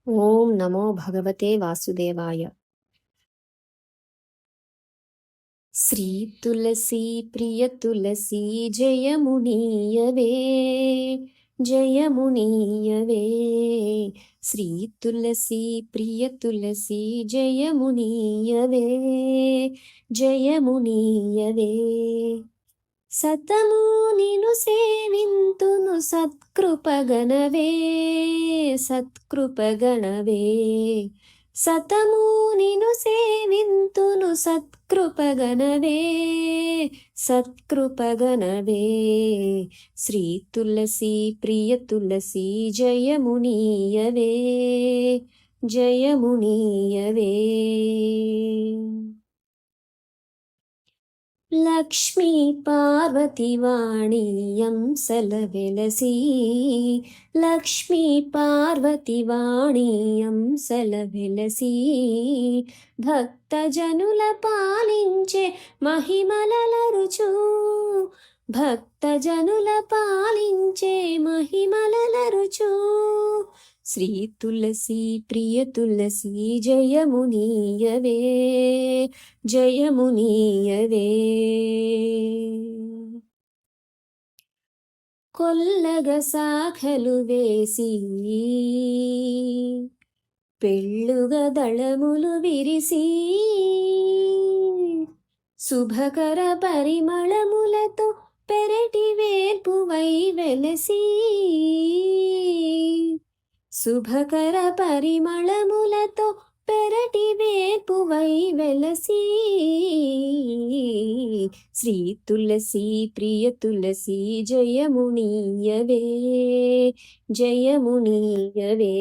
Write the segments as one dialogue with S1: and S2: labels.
S1: ఓం నమో భగవతే వాసుదేవాయ. శ్రీ తులసి ప్రియ తులసి జయమునీయవే, జయమునీయవే. శ్రీ తులసి ప్రియ తులసి జయమునీయవే, జయమునీయవే. సతము నిను సేవింతును సత్కృపగణవే, సత్కృపగణవే. సతము నిను సేవింతును సత్కృపగణవే, సత్కృపగణవే. శ్రీ తులసి ప్రియ తులసి జయమునీయవే, జయమునీయవే. లక్ష్మీ పార్వతి వాణీయం సలవెలసి, లక్ష్మీ పార్వతి వాణీయం సలవెలసి. భక్తజనుల పాలించే మహిమలరుచు, భక్తజనుల పాలించే మహిమలరుచు. శ్రీ తులసి ప్రియ తులసి జయమునీయవే, జయమునీయవే. కొల్లగ శాఖలు వేసి పెళ్ళుగా దళములు విరిసి, శుభకర పరిమళములతో పెరటి వేల్పువై వెలసి, శుభకర పరిమళములతో పెరటి వేపువై వెలసి. శ్రీ తులసి ప్రియ తులసి జయమునీయవే, జయమునీయవే.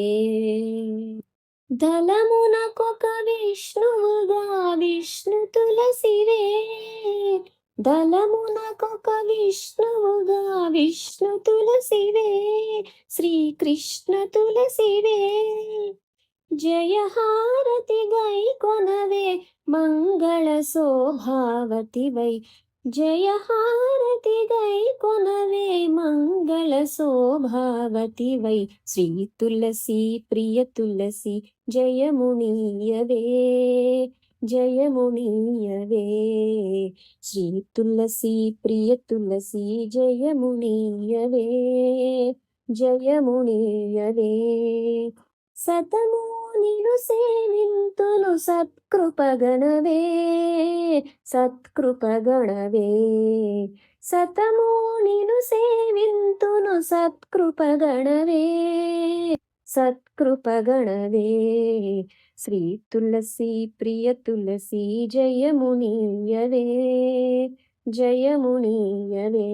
S1: దళమునకొక విష్ణువుగా విష్ణు తులసివే, దళమునకొక విష్ణువుగా విష్ణు తులసివే, శ్రీకృష్ణ తులసివే. జయహారతి గై కొనవే మంగళ శోభావతివై, జయహారతి గై కొనవే మంగళ శోభావతివై. శ్రీ తులసి ప్రియ తులసి జయమునీయవే, జయమునీయవే. శ్రీ తులసి ప్రియ తులసి జయమునీయవే, జయమునీయవే. సతము నిను సేవింతును సత్కృపగణవే, సత్కృపగణవే. సతము నిను సేవింతును సత్కృపగణవే, సత్కృపగణవే. శ్రీ తులసి ప్రియ తులసి జయమునీయవే, జయమునీయవే.